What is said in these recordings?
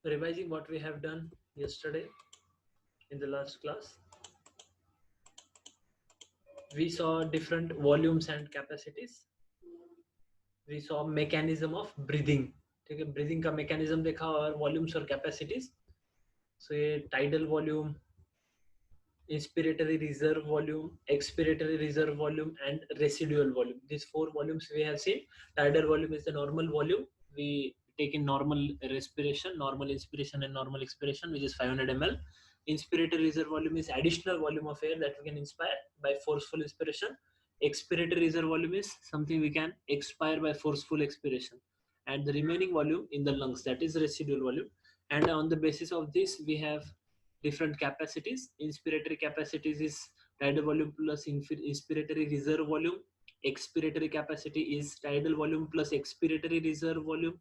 revising what we have done yesterday in the last class. We saw different volumes and capacities. We saw mechanism of breathing. ठीक है, breathing का mechanism देखा और volumes और capacities. So ये tidal volume, inspiratory reserve volume, expiratory reserve volume, and residual volume. These four volumes we have seen. Tidal volume is the normal volume. We take in normal respiration, normal inspiration and normal expiration, which is 500 ml. Inspiratory reserve volume is additional volume of air that we can inspire by forceful inspiration. Expiratory reserve volume is something we can expire by forceful expiration. And the remaining volume in the lungs, that is residual volume. And on the basis of this, we have different capacities. Inspiratory capacities is tidal volume plus inspiratory reserve volume. Expiratory capacity is tidal volume plus expiratory reserve volume.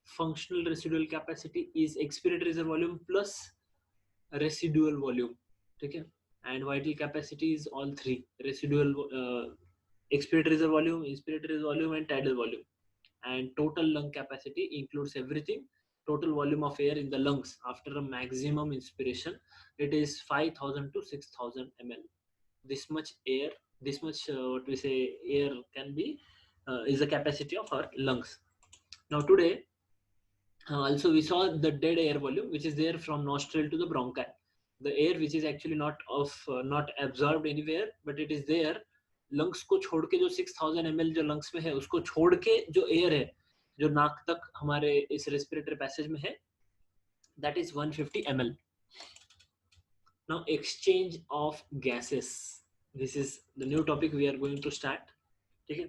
Functional residual capacity is expiratory reserve volume plus residual volume. Okay, and vital capacity is all three: residual, expiratory reserve volume, inspiratory reserve volume, and tidal volume. And total lung capacity includes everything. Total volume of air in the lungs after a maximum inspiration, it is 5,000 to 6,000 ml. This much air, this much what we say air can be is the capacity of our lungs. Now today also we saw the dead air volume, which is there from nostril to the bronchi. The air which is actually not absorbed anywhere, but it is there. Lungs को छोड़ के जो 6000 ml जो lungs में है, उसको छोड़ के जो एयर है जो नाक तक हमारे इस रेस्पिरेटरी पैसेज में है, that is 150 ml. Now exchange of gases, this is the new topic we are going to start. ठीक है,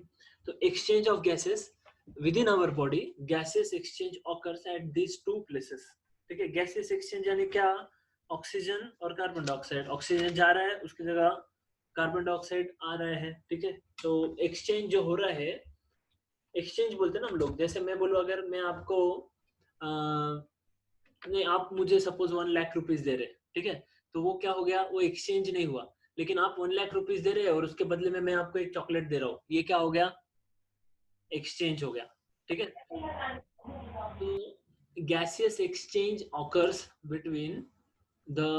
तो exchange of gases within our body, gases exchange occurs at these two places. ठीक है, gases exchange यानी क्या? Oxygen और carbon dioxide. Oxygen जा रहा है, उसकी जगह कार्बन डाइऑक्साइड आ रहा है. ठीक है, तो एक्सचेंज जो हो रहा है, एक्सचेंज बोलते हैं ना हम लोग. जैसे मैं बोलूँ, अगर मैं आपको नहीं, आप मुझे सपोज 1 लाख रुपीज दे रहे, ठीक है, तो वो क्या हो गया? वो एक्सचेंज नहीं हुआ. लेकिन आप 1 लाख रुपीज दे रहे हैं और उसके बदले में मैं आपको एक चॉकलेट दे रहा हूँ, ये क्या हो गया? एक्सचेंज हो गया. ठीक है, तो gaseous exchange occurs between the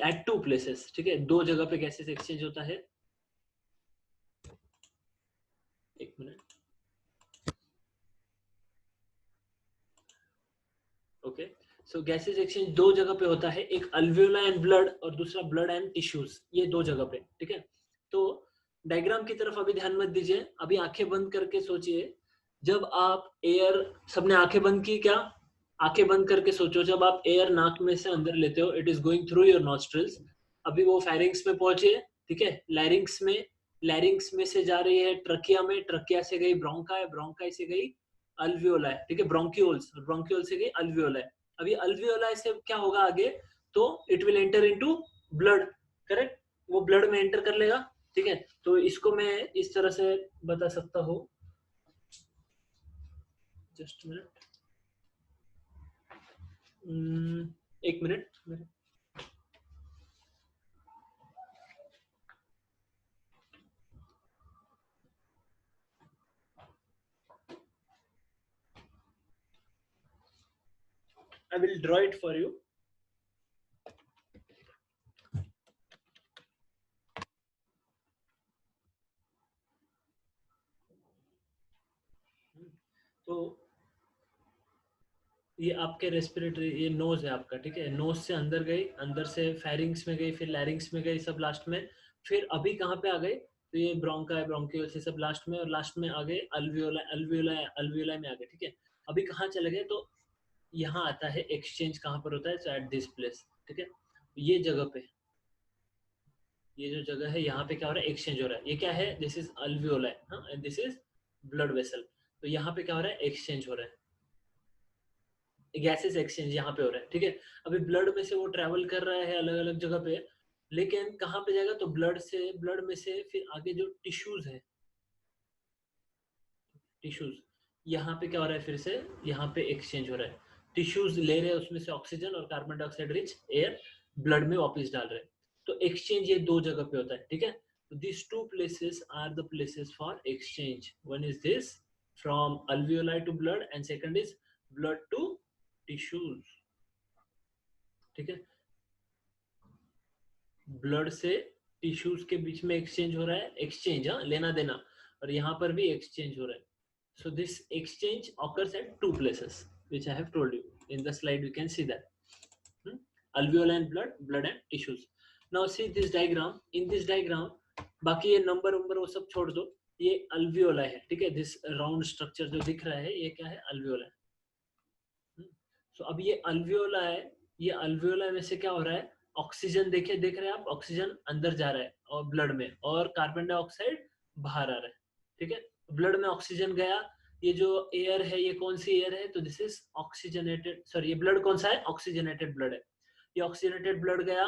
at two places. ठीक है, दो जगह पे gaseous exchange होता है. एक मिनट. ओके, सो gaseous exchange दो जगह पे होता है, एक alveoli and blood और दूसरा blood and tissues. ये दो जगह पे. ठीक है, तो डायग्राम की तरफ अभी ध्यान मत दीजिए, अभी आंखें बंद करके सोचिए. जब आप एयर, सबने आंखें बंद की क्या? आंखें बंद करके सोचो, जब आप एयर नाक में से अंदर लेते हो, it is going through your nostrils. अभी वो फेरिंग्स में पहुंची है. ठीक है, लैरिंग्स में से जा रही है ट्रकिया में, ट्रकिया से गई ब्रोंकाई, ब्रोंकाई से गई अल्वियोलाई. ठीक है, ब्रोंक्यूल्स, ब्रोंक्यूल से गई अल्वियोलाई. अभी अल्वियोलाई से क्या होगा आगे? तो it will enter into blood. Correct, वो ब्लड में एंटर कर लेगा. ठीक है, तो इसको मैं इस तरह से बता सकता हूँ. जस्ट मिनट, एक minute. I will draw it for you. तो ये आपके रेस्पिरेटरी, ये नोज है आपका. ठीक है, नोज से अंदर गई, अंदर से फेरिंग्स में गई, फिर लैरिंग्स में गई, सब लास्ट में. फिर अभी कहाँ पे आ गई? तो ये ब्रोंका है, ब्रोंकियोल से सब लास्ट में, और लास्ट में आ गए अल्वियोला, अल्वियोला में आ गए. ठीक है, अभी कहाँ चले गए? तो यहाँ आता है एक्सचेंज. कहाँ पर होता है? सो एट दिस प्लेस. ठीक है, ये जगह पे, ये जो जगह है, यहाँ पे क्या हो रहा है? एक्सचेंज हो रहा है. ये क्या है? This is alveola and this is blood vessel. तो यहाँ पे क्या हो रहा है? एक्सचेंज हो रहा है. गैसेस एक्सचेंज यहाँ पे हो रहा है. ठीक है, अभी ब्लड में से वो ट्रैवल कर रहा है अलग अलग जगह पे, लेकिन कहाँ पे जाएगा? तो ब्लड में से फिर आगे जो टिश्यूज है, टिश्यूज, यहाँ पे क्या हो रहा है? फिर से यहाँ पे एक्सचेंज हो रहा है. टिश्यूज ले रहे हैं उसमें से ऑक्सीजन और carbon dioxide rich air, blood में वापस डाल रहे हैं. तो एक्सचेंज ये दो जगह पे होता है. ठीक है, तो these two places are the places for exchange. One is this, from alveoli to blood, and second is blood to tissues, ठीक है, ब्लड से टिश्यूज के बीच में एक्सचेंज हो रहा है, एक्सचेंज, हाँ, लेना देना, और यहाँ पर भी एक्सचेंज हो रहा है. So this exchange occurs at two places, which I have told you. In the slide, you can see that. Alveoli and blood, blood and tissues. Now see this diagram. In this diagram, बाकी ये number वंबर वो सब छोड़ दो, ये अल्वियोला है, ठीक है. दिस राउंड स्ट्रक्चर जो दिख रहा है ये क्या है, अल्वियोला है. सो अब ये अल्वियोला है, ये अल्वियोला में से क्या हो रहा है, ऑक्सीजन देख रहे हैं आप, ऑक्सीजन अंदर जा रहा है और ब्लड में, और कार्बन डाइऑक्साइड बाहर आ रहा है, ठीक है. ब्लड में ऑक्सीजन गया, ये जो एयर है ये कौन सी एयर है, तो दिस इज ऑक्सीजनेटेड, सॉरी ये ब्लड कौन सा है, ऑक्सीजनेटेड ब्लड है. ये ऑक्सीजनेटेड ब्लड गया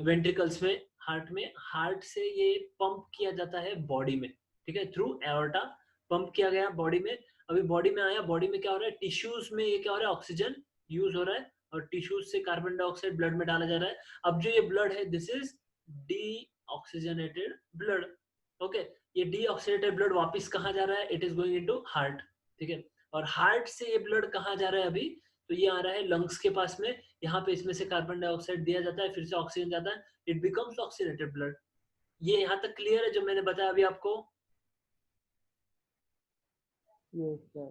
वेंट्रिकल्स में, हार्ट में, हार्ट से ये पंप किया जाता है बॉडी में, ठीक है, थ्रू एओर्टा पंप किया गया बॉडी में. अभी बॉडी में आया, बॉडी में क्या हो रहा है, टिश्यूज में ये क्या हो रहा है, ऑक्सीजन यूज हो रहा है, और टिश्यूज से कार्बन डाइऑक्साइड ब्लड में डाला जा रहा है. अब जो ये ब्लड है, this is deoxygenated blood, okay. ये डीऑक्सीडेटेड ब्लड वापस कहाँ जा रहा है, it is going into heart, ठीक है. और हार्ट से ये ब्लड कहाँ जा रहा है अभी, तो ये आ रहा है लंग्स के पास में, यहाँ पे इसमें से कार्बन डाइऑक्साइड दिया जाता है, फिर से ऑक्सीजन जाता है, इट बिकम्स ऑक्सीडेटेड ब्लड. ये यहाँ तक क्लियर है जो मैंने बताया अभी आपको?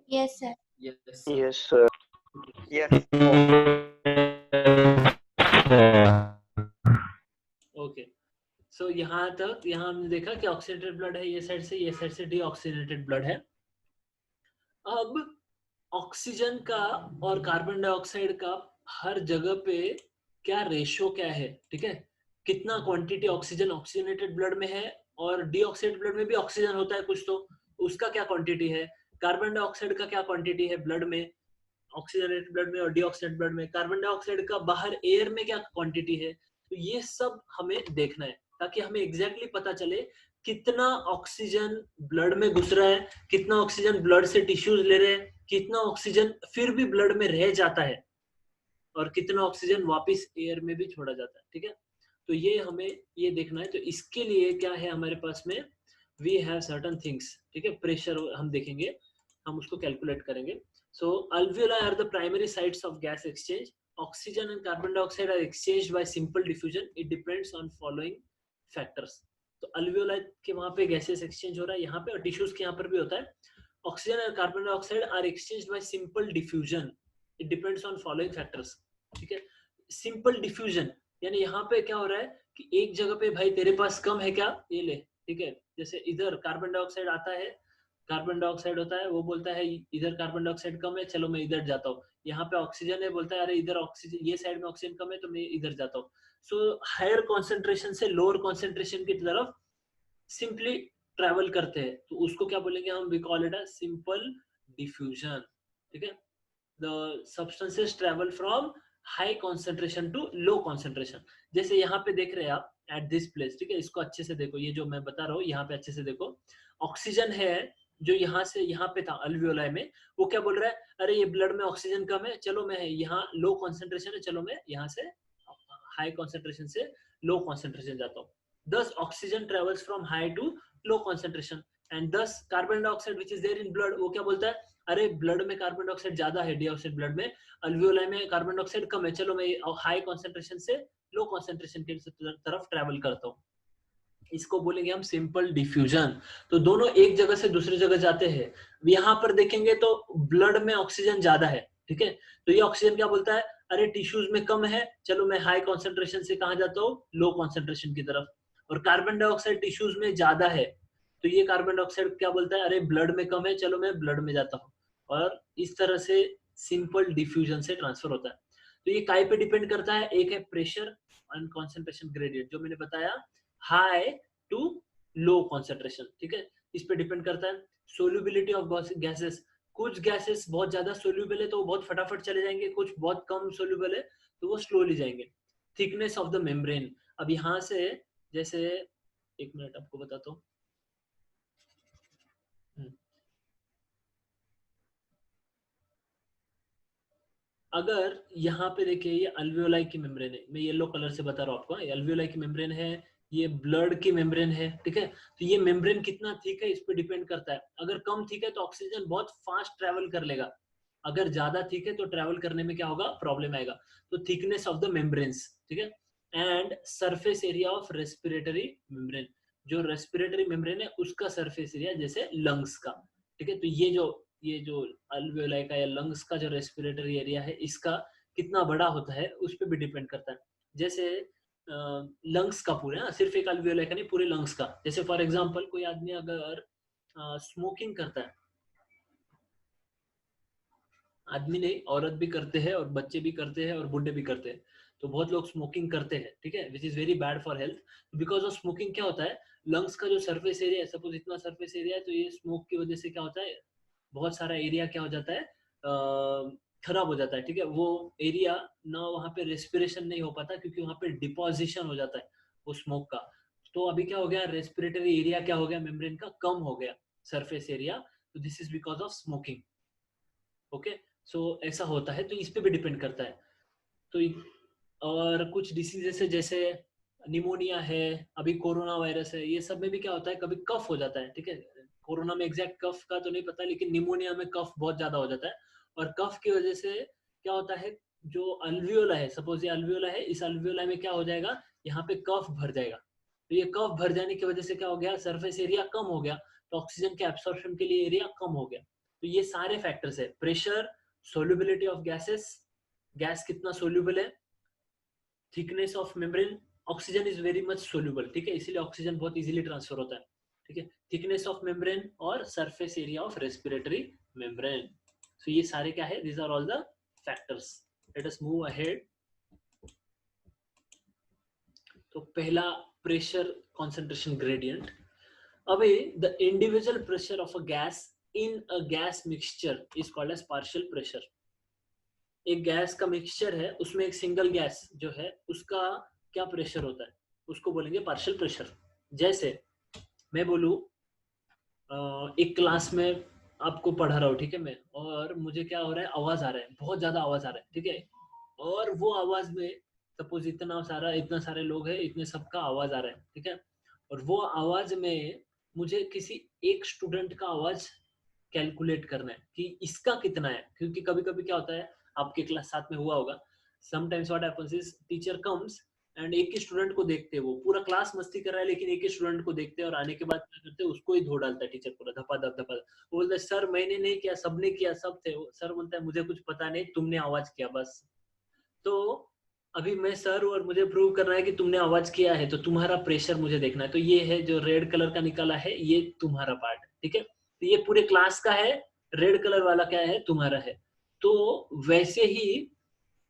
Yes sir. Yes sir. Yes. Okay. So यहाँ तक, यहाँ हमने देखा कि ऑक्सीडेटेड ब्लड है ये साइड से, ये साइड से डीऑक्सीडेटेड ब्लड है. अब ऑक्सीजन का और कार्बन डाइऑक्साइड का हर जगह पे क्या रेशो क्या है, ठीक है, कितना क्वांटिटी ऑक्सीजन ऑक्सीजनेटेड ब्लड में है, और डीऑक्सीडेटेड ब्लड में भी ऑक्सीजन होता है कुछ, तो उसका क्या क्वांटिटी है, कार्बन डाइऑक्साइड का क्या क्वांटिटी है ब्लड में, ऑक्सीजनेटेड ब्लड में और डीऑक्सीडेटेड ब्लड में, कार्बन डाइऑक्साइड का बाहर एयर में क्या क्वांटिटी है. तो ये सब हमें देखना है ताकि हमें एग्जैक्टली पता चले कितना ऑक्सीजन ब्लड में घुस रहा है, कितना ऑक्सीजन ब्लड से टिश्यूज ले रहे हैं, कितना ऑक्सीजन फिर भी ब्लड में रह जाता है, और कितना ऑक्सीजन वापस एयर में भी छोड़ा जाता है, ठीक है. तो ये हमें ये देखना है. तो इसके लिए क्या है हमारे पास में, वी हैव सर्टेन थिंग्स, ठीक है. प्रेशर हम देखेंगे, हम उसको कैलकुलेट करेंगे. सो alveoli are the primary sites of gas exchange. Oxygen and carbon dioxide are exchanged by simple diffusion. It depends on following factors. तो alveoli के वहां पे गैसेस एक्सचेंज हो रहा है, यहाँ पे, और टिश्यूज के यहाँ पर भी होता है. ऑक्सीजन और carbon dioxide are exchange by simple diffusion. It depends on following factors, ठीक है. सिंपल डिफ्यूजन यानी यहाँ पे क्या हो रहा है कि एक जगह पे भाई तेरे पास कम है क्या, ये ले, ठीक है. जैसे इधर कार्बन डाइऑक्साइड आता है, कार्बन डाइऑक्साइड होता है, वो बोलता है इधर कार्बन डाइऑक्साइड कम है, चलो मैं इधर जाता हूँ. यहाँ पे ऑक्सीजन है, बोलता है अरे इधर ऑक्सीजन, ये साइड में ऑक्सीजन कम है तो मैं इधर जाता हूँ. सो हायर कॉन्सेंट्रेशन से लोअर कॉन्सेंट्रेशन की तरफ सिंपली ट्रेवल करते हैं, तो उसको क्या बोलेंगे हम, we call it a simple diffusion, ठीक है. The substances travel from high concentration to low concentration. जैसे यहाँ पे देख रहे हैं आप एट दिस प्लेस, ठीक है, इसको अच्छे से देखो, ये जो मैं बता रहा हूँ यहाँ पे अच्छे से देखो. ऑक्सीजन है जो यहाँ से यहाँ पे था अल्वियोलाई में, वो क्या बोल रहा है, अरे ये ब्लड में ऑक्सीजन कम है, चलो मैं यहाँ लो कॉन्सेंट्रेशन है, चलो मैं यहाँ से हाई कॉन्सेंट्रेशन से लो कॉन्सेंट्रेशन जाता हूँ. Thus oxygen travels from high to low concentration, and thus carbon dioxide which is there in blood, वो क्या बोलता है, अरे ब्लड में कार्बन डाइऑक्साइड ज्यादा है, डीऑक्साइड ब्लड में, अल्वियोलाई में कार्बन डाइऑक्साइड कम है, चलो मैं हाई कॉन्सेंट्रेशन से लो कॉन्सेंट्रेशन की तरफ ट्रेवल करता हूँ. इसको बोलेंगे हम सिंपल डिफ्यूजन. तो दोनों एक जगह से दूसरी जगह जाते हैं. यहाँ पर देखेंगे तो ब्लड में ऑक्सीजन ज्यादा है, ठीक है. तो ये ऑक्सीजन क्या बोलता है, अरे टिश्यूज में कम है, चलो मैं हाई कॉन्सेंट्रेशन से कहाँ जाता हूँ, लो कॉन्सेंट्रेशन की तरफ. और कार्बन डाइऑक्साइड टिश्यूज में ज्यादा है, तो ये कार्बन डाइऑक्साइड क्या बोलता है, अरे ब्लड में कम है, चलो मैं ब्लड में जाता हूँ. और इस तरह से सिंपल डिफ्यूजन से ट्रांसफर होता है. तो ये काय पे डिपेंड करता है, एक है प्रेशर एंड कॉन्सेंट्रेशन ग्रेडियंट जो मैंने बताया, हाई टू लो कॉन्सेंट्रेशन, ठीक है, इस पे डिपेंड करता है. सोल्यूबिलिटी ऑफ गैसेस, कुछ गैसेस बहुत ज्यादा सोल्यूबल है तो वो बहुत फटाफट चले जाएंगे, कुछ बहुत कम सोल्यूबल है तो वो स्लोली जाएंगे. थिकनेस ऑफ द मेम्ब्रेन, अब यहाँ से जैसे एक मिनट आपको बताता हूँ. अगर यहाँ पे देखिए ये अल्वियोलाई की मेम्ब्रेन है, मैं येलो कलर से बता रहा हूँ आपको, ये अल्वियोलाई की मेम्ब्रेन है, ये ब्लड की मेम्ब्रेन है, ठीक है. तो ये मेम्ब्रेन कितना थिक है इस पे डिपेंड करता है. अगर कम थिक है तो ऑक्सीजन बहुत फास्ट ट्रेवल कर लेगा, अगर ज्यादा थिक है तो ट्रेवल करने में क्या होगा, प्रॉब्लम आएगा। तो थिकनेस ऑफ द मेम्ब्रेन्स, ठीक है। And surface area of respiratory membrane, जो रेस्पिरेटरी मेम्ब्रेन है उसका सरफेस एरिया जैसे लंग्स का, ठीक है। तो ये जो अल्वियोलाई का या लंग्स का जो रेस्पिरेटरी एरिया है इसका कितना बड़ा होता है उस पर भी डिपेंड करता है। जैसे लंग्स का पूरे, सिर्फ एक अल्वियोलाई का नहीं, पूरे लंग्स का। जैसे फॉर एग्जांपल कोई आदमी अगर स्मोकिंग करता है, आदमी नहीं औरत भी करते हैं और बच्चे भी करते हैं और बूढ़े भी करते हैं, तो बहुत लोग स्मोकिंग करते हैं, ठीक है, which is very bad for health. Because of smoking क्या होता है, लंग्स का जो सरफेस एरिया है, सपोज इतना सरफेस एरिया है, तो ये स्मोक की वजह से क्या होता है, बहुत सारा एरिया क्या हो जाता है, खराब हो जाता है, ठीक है। वो एरिया ना वहाँ पे रेस्पिरेशन नहीं हो पाता क्योंकि वहाँ पे डिपोजिशन हो जाता है वो स्मोक का। तो अभी क्या हो गया, रेस्पिरेटरी एरिया क्या हो गया, मेम्ब्रेन का कम हो गया, सरफेस एरिया। तो this is because of smoking. Okay, so ऐसा होता है, तो इस पे भी डिपेंड करता है। तो और कुछ डिसीजेस है जैसे निमोनिया है, अभी कोरोना वायरस है, ये सब में भी क्या होता है, कभी कफ हो जाता है, ठीक है। कोरोना में एग्जैक्ट कफ का तो नहीं पता, लेकिन निमोनिया में कफ बहुत ज्यादा हो जाता है। और कफ की वजह से क्या होता है, जो अल्वियोला है, सपोज ये अल्वियोला है, इस अल्वियोला में क्या हो जाएगा, यहाँ पे कफ भर जाएगा। तो ये कफ भर जाने की वजह से क्या हो गया, सरफेस एरिया कम हो गया, तो ऑक्सीजन के एब्सॉर्प्शन के लिए एरिया कम हो गया। तो ये सारे फैक्टर्स है, pressure, solubility of gases, gas कितना सोल्यूबल है, thickness of membrane, oxygen is very much soluble, ठीक है, इसीलिए ऑक्सीजन बहुत इजीली ट्रांसफर होता है, ठीक है। थिकनेस ऑफ मेम्ब्रेन और surface area of respiratory membrane. So ये सारे क्या है, these are all the factors. Let us move ahead. तो पहला, प्रेशर कॉन्सेंट्रेशन ग्रेडियंट। अभी the individual pressure of a gas in a gas mixture is called as partial pressure. एक गैस का मिक्सचर है, उसमें एक सिंगल गैस जो है उसका क्या प्रेशर होता है, उसको बोलेंगे पार्शियल प्रेशर। जैसे मैं बोलूं, एक क्लास में आपको पढ़ा रहा हूँ, ठीक है, मैं, और मुझे क्या हो रहा है, आवाज आ रहा है, बहुत ज्यादा आवाज आ रहा है, ठीक है। और वो आवाज में सपोज इतना सारे लोग हैं, इतने सबका आवाज आ रहा है, ठीक है। और वो आवाज में मुझे किसी एक स्टूडेंट का आवाज कैलकुलेट करना है कि इसका कितना है, क्योंकि कभी कभी क्या होता है, आपके क्लास साथ में हुआ होगा, sometimes what happens is teacher comes and एक ही स्टूडेंट को देखते हैं, वो पूरा क्लास मस्ती कर रहा है लेकिन एक ही स्टूडेंट को देखते हैं, और आने के बाद क्या करते हैं, उसको ही धो डालता है टीचर, पूरा धपा धप धपा। वो बोलता है सर मैंने नहीं किया, सबने किया, सब थे। सर बोलता है मुझे कुछ पता नहीं, तुमने आवाज किया बस। तो अभी मैं सर और मुझे प्रूव करना है कि तुमने आवाज किया है, तो तुम्हारा प्रेशर मुझे देखना है। तो ये है जो रेड कलर का निकाला है, ये तुम्हारा पार्ट, ठीक है। तो ये पूरे क्लास का है, रेड कलर वाला क्या है, तुम्हारा है। तो वैसे ही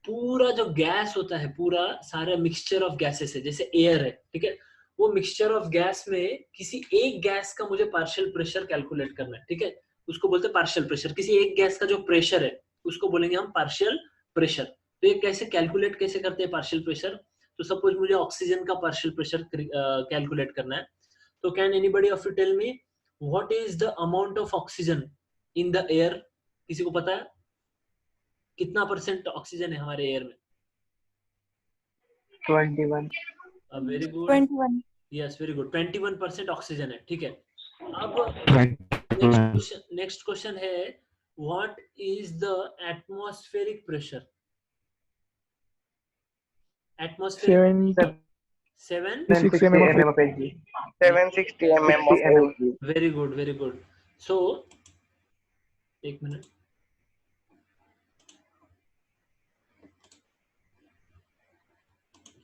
पूरा जो गैस होता है, पूरा सारा मिक्सचर ऑफ गैसेस है, जैसे एयर है, ठीक है, वो मिक्सचर ऑफ गैस में किसी एक गैस का मुझे पार्शियल प्रेशर कैलकुलेट करना है, ठीक है। उसको बोलते हैं पार्शियल प्रेशर। किसी एक गैस का जो प्रेशर है उसको बोलेंगे हम पार्शियल प्रेशर। तो ये कैसे कैलकुलेट कैसे करते हैं पार्शियल प्रेशर, तो सपोज मुझे ऑक्सीजन का पार्शियल प्रेशर कैलकुलेट करना है। तो can anybody of you tell me what is the amount of oxygen in the air, किसी को पता है कितना परसेंट ऑक्सीजन है हमारे एयर में? 21. Very good, 21. Yes very good, 21% oxygen है, ठीक है। अब 21. नेक्स्ट क्वेश्चन है, what is the atmospheric pressure? Atmospheric 760 7, mm of Hg. 760 mm of Hg. Very good very good. So एक minute,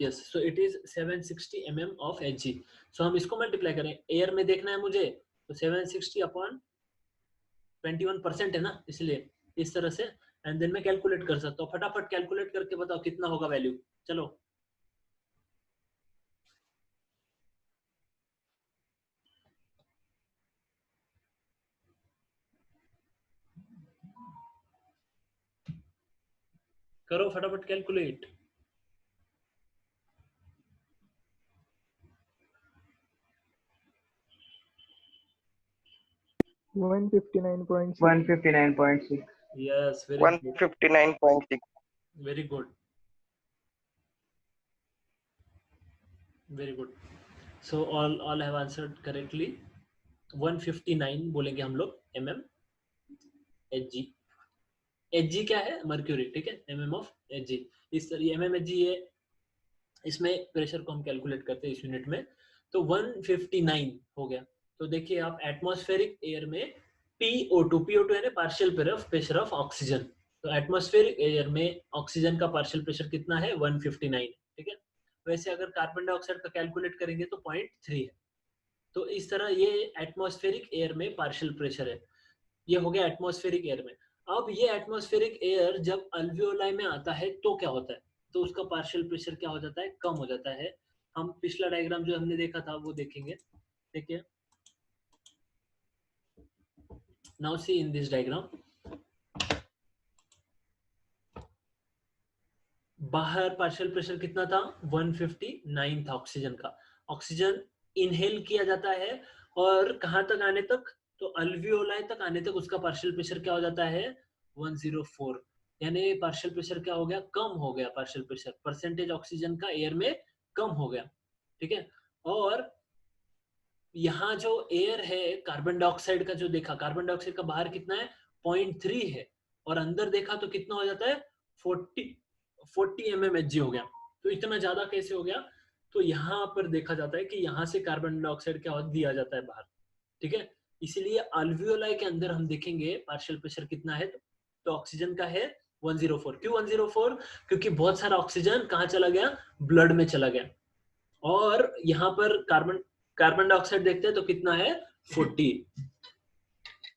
yes, so it is 760 mm of Hg। सो हम इसको multiply करें, एयर में देखना है मुझे, तो 760 अपॉन 21% है ना, इसलिए इस तरह से, एंड देन मैं कैलकुलेट कर सकता हूँ। फटाफट कैलकुलेट करके बताओ कितना होगा वैल्यू, चलो। करो फटाफट calculate. 159.6. 159.6. Yes very good 159.6. Very good very good. So all have answered correctly. 159 बोलेंगे हम लोग mm Hg। Hg क्या है, मर्क्यूरी, ठीक है, mm ऑफ Hg, इस तरह mm Hg है, इसमें प्रेशर को हम कैलकुलेट करते हैं इस यूनिट में, तो 159 हो गया। तो देखिए आप एटमॉस्फेरिक एयर में PO2 यानी पार्शियल प्रेशर ऑफ ऑक्सीजन, तो एटमॉस्फेरिक एयर में ऑक्सीजन का पार्शियल प्रेशर कितना है, 159, ठीक है। वैसे अगर कार्बन डाइऑक्साइड का कैलकुलेट करेंगे तो 0.3 है। तो इस तरह ये एटमॉस्फेरिक एयर में पार्शियल प्रेशर है, ये हो गया एटमॉस्फेरिक एयर में। अब ये एटमॉस्फेरिक एयर जब अल्वियोलाई में आता है तो क्या होता है, तो उसका पार्शियल प्रेशर क्या हो जाता है, कम हो जाता है। हम पिछला डायग्राम जो हमने देखा था वो देखेंगे, देखिए now see in this diagram, बाहर पार्शियल प्रेशर कितना था, 159 था ऑक्सीजन का। ऑक्सीजन इनहेल किया जाता है और कहां तक आने तक, तो अल्वियोलाई तक आने तक उसका पार्शियल प्रेशर क्या हो जाता है, 104, यानी पार्शियल प्रेशर क्या हो गया, कम हो गया, पार्शियल प्रेशर परसेंटेज ऑक्सीजन का एयर में कम हो गया, ठीक है। और यहाँ जो एयर है कार्बन डाइऑक्साइड का जो देखा, कार्बन डाइऑक्साइड का बाहर कितना है, 0.3 है, और अंदर देखा तो कितना हो जाता है, 40 mmHg हो गया। तो इतना ज्यादा कैसे हो गया, तो यहाँ पर देखा जाता है कि यहाँ से कार्बन डाइऑक्साइड क्या दिया जाता है बाहर, ठीक है। इसीलिए अल्वियोलाई के अंदर हम देखेंगे पार्शियल प्रेशर कितना है, तो ऑक्सीजन का है 104। क्यों 104, क्योंकि बहुत सारा ऑक्सीजन कहाँ चला गया, ब्लड में चला गया। और यहाँ पर कार्बन डाइऑक्साइड देखते हैं तो कितना है, 40।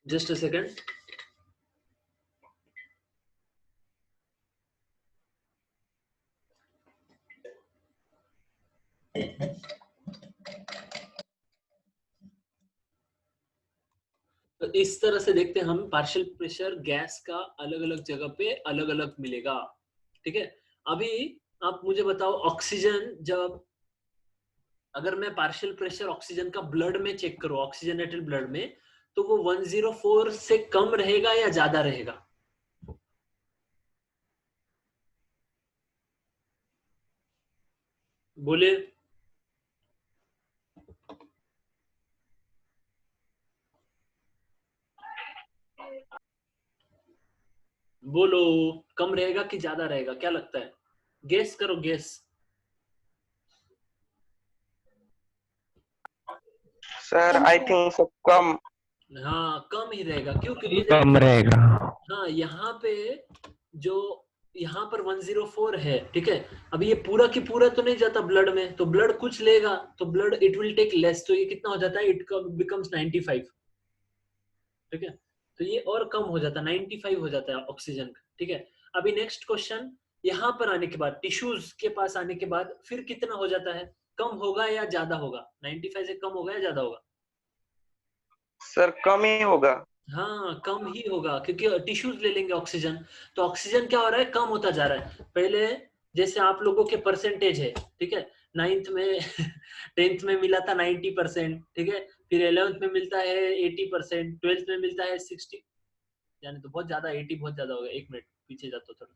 जस्ट अ सेकेंड, तो इस तरह से देखते हैं हम पार्शियल प्रेशर गैस का अलग अलग जगह पे अलग अलग मिलेगा, ठीक है। अभी आप मुझे बताओ, ऑक्सीजन जब, अगर मैं पार्शियल प्रेशर ऑक्सीजन का ब्लड में चेक करूं, ऑक्सीजनेटेड ब्लड में, तो वो 104 से कम रहेगा या ज्यादा रहेगा, बोले, बोलो, कम रहेगा कि ज्यादा रहेगा, क्या लगता है, गेस करो, guess. Sir I think so कम। हाँ कम ही रहेगा, क्यों, क्योंकि कम रहेगा। हाँ यहाँ पे जो, यहाँ पर 104 है, ठीक है। अब ये पूरा की पूरा तो नहीं जाता ब्लड में, तो ब्लड कुछ लेगा, तो blood it will take less, तो ये कितना हो जाता है, इट बिकम्स 95, ठीक है। तो ये और कम हो जाता है, 95 हो जाता है ऑक्सीजन का, ठीक है। अभी नेक्स्ट क्वेश्चन, यहाँ पर आने के बाद, टिश्यूज के पास आने के बाद फिर कितना हो जाता है, कम होगा या ज्यादा होगा, 95 से कम होगा या ज्यादा होगा, सर कम ही होगा। हाँ कम ही होगा, क्योंकि टिश्यूज ले लेंगे ऑक्सीजन, तो ऑक्सीजन क्या हो रहा है, कम होता जा रहा है। पहले जैसे आप लोगों के परसेंटेज है, ठीक है, 9th में 10th में मिला था 90%, ठीक है, फिर 11th में मिलता है 80%, 12th में मिलता है 60, यानी तो बहुत ज्यादा, 80 बहुत ज्यादा हो गया, एक मिनट पीछे जाता थोड़ा,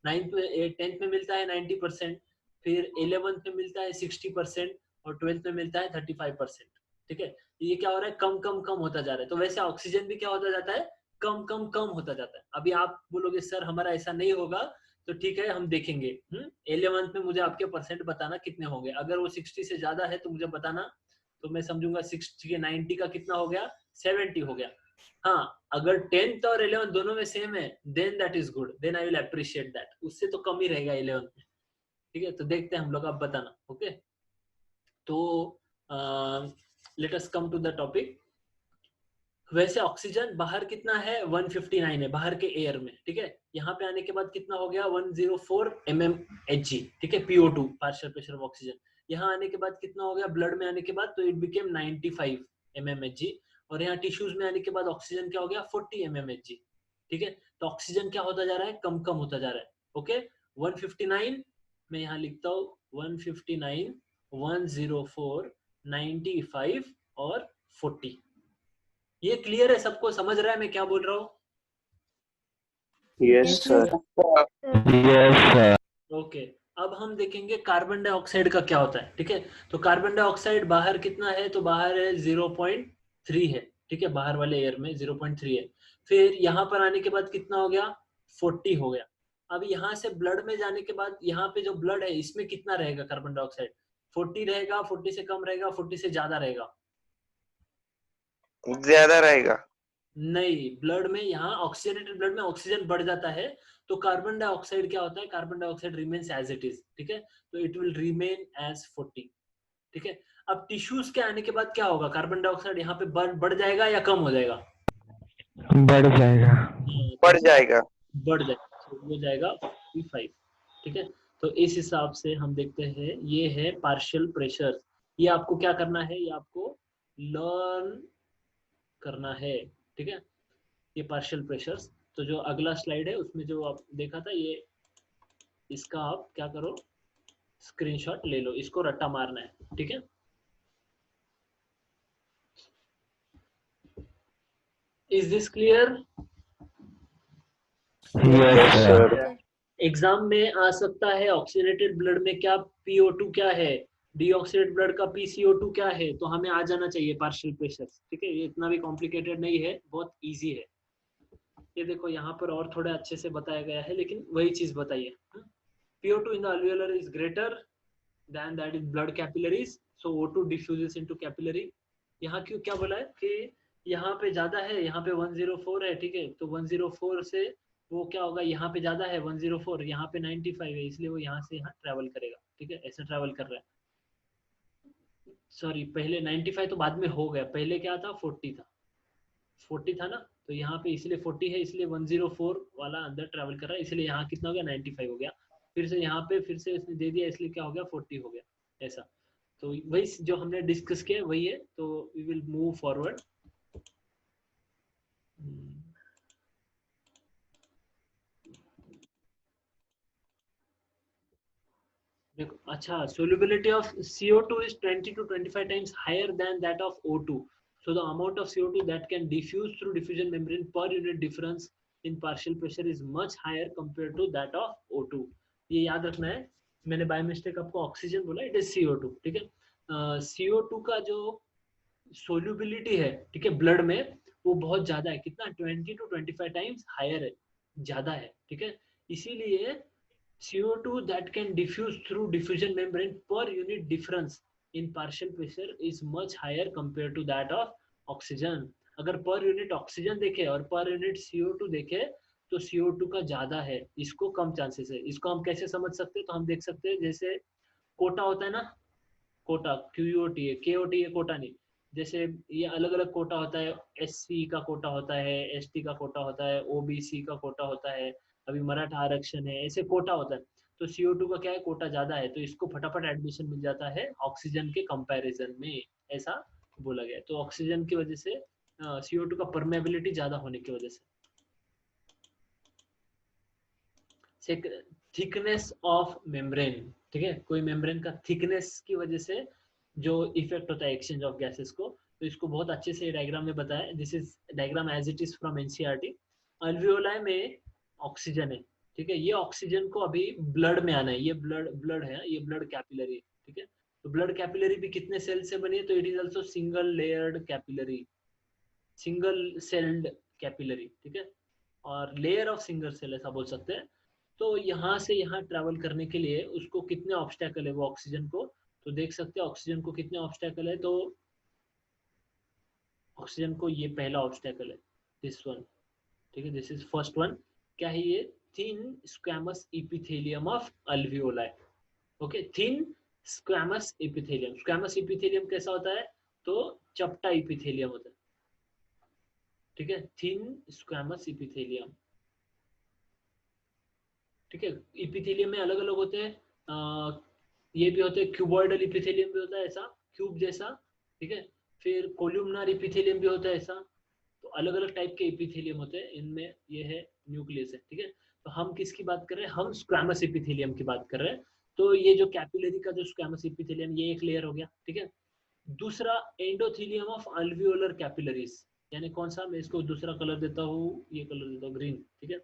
9th में 10th में मिलता है 90%, फिर 11th में मिलता है 60%, और 12th में मिलता है 35%, ठीक है। ये क्या हो रहा है, कम कम कम होता जा रहा है। तो वैसे ऑक्सीजन भी क्या होता जाता है, कम कम कम होता जाता है। अभी आप बोलोगे सर हमारा ऐसा नहीं होगा, तो ठीक है हम देखेंगे, 11th में मुझे आपके परसेंट बताना कितने होंगे, अगर वो 60 से ज्यादा है तो मुझे बताना, तो मैं समझूंगा 60 के 90 का कितना हो गया, 70 हो गया। हाँ अगर 10th और 11th दोनों में सेम है, then that is good, then I will appreciate that, उससे तो कम ही रहेगा 11th में, ठीक है। तो देखते हैं हम लोग, आप बताना, ओके। तो let us come to the topic. वैसे ऑक्सीजन बाहर कितना है, 159 है बाहर के एयर में, ठीक है। यहाँ पे आने के बाद कितना हो गया, 104 mmHg, ठीक है, PO2 partial pressure of oxygen. यहाँ आने के बाद कितना हो गया, ब्लड में आने के बाद, तो इट बिकेम 95 mmHg, और यहाँ टिश्यूज में आने के बाद ऑक्सीजन क्या हो गया, 40 mmHg, ठीक है। तो ऑक्सीजन क्या होता जा रहा है, कम कम होता जा रहा है, ओके। 159 मैं यहाँ लिखता हूँ, 159, 104, 95 और 40। ये क्लियर है, सबको समझ रहा है मैं क्या बोल रहा हूँ, yes sir. Yes sir. Okay. अब हम देखेंगे कार्बन डाइऑक्साइड का क्या होता है, ठीक है। तो कार्बन डाइऑक्साइड बाहर कितना है, तो बाहर है 0.3 है, ठीक है, बाहर वाले एयर में 0.3 है। फिर यहाँ पर आने के बाद कितना हो गया, 40 हो गया। अब यहाँ से ब्लड में जाने के बाद यहाँ पे जो ब्लड है इसमें कितना रहेगा कार्बन डाइऑक्साइड? 40 रहेगा, 40 से कम रहेगा, 40 से ज्यादा रहेगा? ज्यादा रहेगा। नहीं, ब्लड में यहाँ ऑक्सीजनेटेड ब्लड में ऑक्सीजन बढ़ जाता है, तो कार्बन डाइऑक्साइड क्या होता है? Carbon dioxide remains as it is, ठीक है, तो इट विल रिमेन एज 40, ठीक है। अब टिश्यूज के आने के बाद क्या होगा? कार्बन डाइऑक्साइड यहाँ पे बढ़ जाएगा या कम हो जाएगा? बढ़ जाएगा। बढ़ जाएगा। बढ़ जाएगा, तो हो जाएगा 45, ठीक है। तो इस हिसाब से हम देखते हैं ये है पार्शियल प्रेशर। ये आपको क्या करना है? ये आपको लर्न करना है, ठीक है, ये पार्शियल प्रेशर्स। तो जो अगला स्लाइड है उसमें जो आप देखा था, ये इसका आप क्या करो, स्क्रीनशॉट ले लो, इसको रट्टा मारना है, ठीक है। Is this clear? Yes, sir. Exam में आ सकता है ऑक्सीजनेटेड ब्लड में क्या PO2 क्या है, डीऑक्सीडेटेड ब्लड का PCO2 क्या है, तो हमें आ जाना चाहिए पार्शियल प्रेशर, ठीक है। ये इतना भी कॉम्प्लिकेटेड नहीं है, बहुत इजी है। ये देखो यहाँ पर और थोड़ा अच्छे से बताया गया है, लेकिन वही चीज बताइए। PO2 in the alveolar is greater than that in blood capillaries, so O2 diffuses into capillary। यहाँ क्यों क्या बोला है कि यहाँ पे ज्यादा है, यहाँ पे 104 है, ठीक है, तो 104 से वो क्या होगा, यहाँ पे ज्यादा है 104, यहाँ पे 95 है, इसलिए वो यहाँ से यहाँ ट्रेवल करेगा, ठीक है, ऐसे ट्रेवल कर रहा है। सॉरी, पहले 95 तो बाद में हो गया, पहले क्या था, 40 था ना, तो यहाँ पे इसलिए 40 है, इसलिए 104 वाला अंदर ट्रेवल कर रहा है, इसलिए यहाँ कितना हो गया, 95 हो गया। फिर से यहाँ पे फिर से इसने दे दिया, इसलिए क्या हो गया, 40 हो गया, ऐसा। तो वही जो हमने डिस्कस किया वही है, तो वी विल मूव फॉरवर्ड। देखो, अच्छा, solubility of CO2 is 20 to 25 times higher than that of O2. So the amount of CO2 that can diffuse through diffusion membrane per unit difference in partial pressure is much higher compared to that of O2. ये याद रखना है, मैंने by mistake आपको oxygen बोला, it is CO2, ठीक है। CO2 का जो सोल्यूबिलिटी है, ठीक है, ब्लड में वो बहुत ज्यादा है, कितना, 20 to 25 टाइम्स हायर है, ज्यादा है, ठीक है। इसीलिए CO2 that can diffuse through diffusion membrane per unit difference in partial pressure is much higher compared to that of oxygen। अगर per unit ऑक्सीजन देखे और per unit CO2 देखे तो CO2 का ज्यादा है, इसको कम चांसेस है। इसको हम कैसे समझ सकते हैं? तो हम देख सकते हैं, जैसे कोटा होता है ना, कोटा QOT है, KOT है, कोटा नहीं। जैसे ये अलग अलग कोटा होता है, SC का कोटा होता है, ST का कोटा होता है, OBC का कोटा होता है, अभी मराठा आरक्षण है, ऐसे कोटा होता है। तो CO2 का क्या है, कोटा ज्यादा है, तो इसको फटाफट एडमिशन मिल जाता है ऑक्सीजन के कंपैरिजन में, ऐसा बोला गया। तो ऑक्सीजन की वजह से CO2 का परमेबिलिटी ज्यादा होने की वजह से। थिकनेस ऑफ मेम्ब्रेन, ठीक है, कोई मेम्ब्रेन का थिकनेस की वजह से जो इफेक्ट होता है एक्सचेंज ऑफ गैसेस को, तो इसको बहुत अच्छे से डायग्राम में बताया। This is diagram as it is from NCERT। Alveoli में ऑक्सीजन है, ठीक है, ये ऑक्सीजन को अभी ब्लड में आना है, ये ब्लड है, ये ब्लड कैपिलरी है, ठीक है। तो ब्लड कैपिलरी भी कितने सेल से बनी है? तो it is also single layered capillary, single celled capillary, ठीक है, और लेयर ऑफ सिंगल सेल ऐसा बोल सकते हैं। तो यहाँ से यहाँ ट्रैवल करने के लिए उसको कितने ऑब्स्टेकल है वो ऑक्सीजन को, तो देख सकते हैं ऑक्सीजन को कितने ऑब्स्टेकल है। तो ऑक्सीजन को ये पहला ऑब्स्टेकल है, दिस वन, ठीक है, दिस इज फर्स्ट वन। क्या है ये? Thin squamous epithelium of alveoli. Okay, thin squamous epithelium. Squamous epithelium कैसा होता है? तो चपटा एपिथेलियम होता है, ठीक है, थिन स्क्वैमस एपिथेलियम, ठीक है। एपिथेलियम में अलग अलग होते हैं, ये भी होते हैं, क्यूबॉइडल एपिथेलियम भी होता है ऐसा, क्यूब जैसा, ठीक है, फिर कोल्यूमनर एपिथेलियम भी होता है ऐसा। तो अलग अलग टाइप के एपिथेलियम होते हैं, इनमें ये है न्यूक्लियस है, ठीक है। तो हम किसकी बात कर रहे हैं? हम स्क्वैमस एपिथेलियम की बात कर रहे हैं। तो ये जो कैपिलरी का जो स्क्वैमस एपिथेलियम, ये एक लेयर हो गया, ठीक है। दूसरा एंडोथेलियम ऑफ अल्वियोलर कैपिलरीज, यानी कौन सा, मैं इसको दूसरा कलर देता हूँ, ये कलर देता हूँ ग्रीन, ठीक है।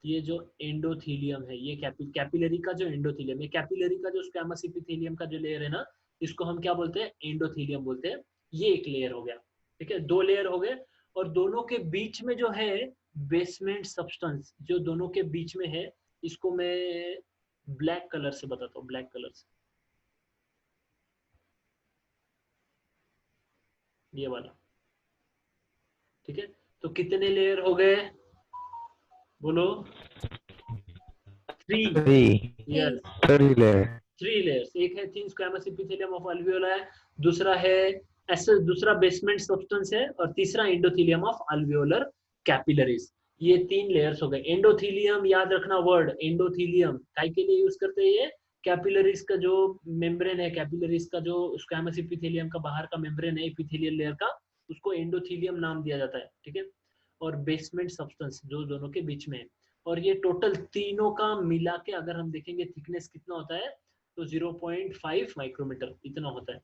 ये जो एंडोथेलियम है, ये कैपिलरी का जो एंडोथेलियम है, कैपिलरी का जो स्क्वैमस एपिथेलियम का जो लेयर है ना, इसको हम क्या बोलते हैं? एंडोथेलियम बोलते हैं। ये एक लेयर हो गया, ठीक है, दो लेयर हो गए, और दोनों के बीच में जो है बेसमेंट सब्सटेंस जो दोनों के बीच में है, इसको मैं ब्लैक कलर से बताता हूँ, ब्लैक कलर से, ये वाला, ठीक है। तो कितने लेयर हो गए, बोलो? 3। 3 यस, 3 layer 3 लेयर्स। एक है थिन स्क्वैमस एपिथेलियम ऑफ अल्वियोला है, दूसरा है ऐसे, दूसरा बेसमेंट सब्सटेंस है, और तीसरा एंडोथेलियम ऑफ अल्वियोलर कैपिलरीज। ये 3 लेयर्स हो गए। एंडोथेलियम याद रखना वर्ड, एंडोथेलियम काय के लिए यूज करते हैं ये? कैपिलरीज का जो मेम्ब्रेन है, कैपिलरीज का जो स्क्वैमस एपिथेलियम का बाहर का मेम्ब्रेन है एपिथेलियल लेयर का, उसको एंडोथेलियम नाम दिया जाता है, ठीक है। और बेसमेंट सब्सटेंस जो दोनों के बीच में है, और ये टोटल तीनों का मिला के अगर हम देखेंगे थिकनेस कितना होता है, तो 0.5 माइक्रोमीटर इतना होता है,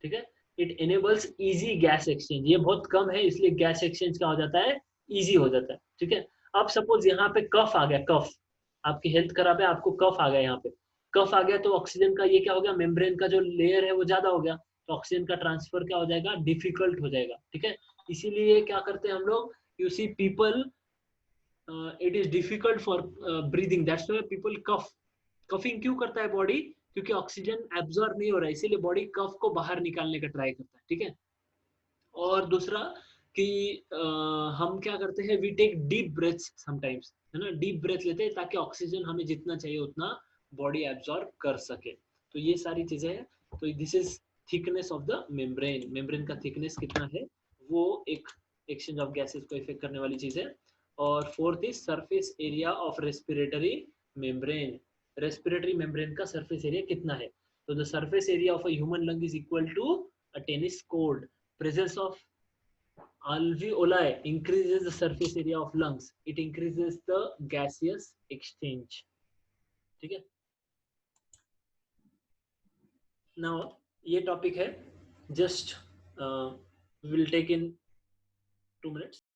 ठीक है। It enables easy gas exchange, ये बहुत कम है इसलिए गैस एक्सचेंज क्या हो जाता है, इजी हो जाता है, ठीक है। अब सपोज यहाँ पे कफ आ गया, कफ, आपकी हेल्थ खराब है, आपको कफ आ गया, यहाँ पे कफ आ गया, तो ऑक्सीजन का ये क्या हो गया, मेम्ब्रेन का जो लेयर है वो ज्यादा हो गया, तो ऑक्सीजन का ट्रांसफर क्या हो जाएगा, डिफिकल्ट हो जाएगा, ठीक है। इसीलिए क्या करते हैं हम लोग, you see people, it is difficult for breathing, that's why people cough. Coughing क्यों करता है बॉडी, क्योंकि ऑक्सीजन एब्जॉर्ब नहीं हो रहा है, इसीलिए बॉडी कफ को बाहर निकालने का ट्राई करता है, ठीक है। और दूसरा कि हम क्या करते हैं, we take deep breaths sometimes, है ना, डीप ब्रेथ लेते हैं ताकि ऑक्सीजन हमें जितना चाहिए उतना बॉडी एब्जॉर्ब कर सके। तो ये सारी चीजें हैं। तो this is thickness of the membrane, membrane का थिकनेस कितना है, वो एक एक्सचेंज ऑफ गैसेस को इफेक्ट करने वाली चीज है। और fourth is surface area of respiratory membrane, respiratory membrane का सरफेस एरिया कितना है। तो the surface area of a human lung is equal to a tennis court. Presence of alveoli increases the surface area of lungs. It increases the gaseous exchange. ठीक है। Now ये topic है, just we will take in 2 minutes.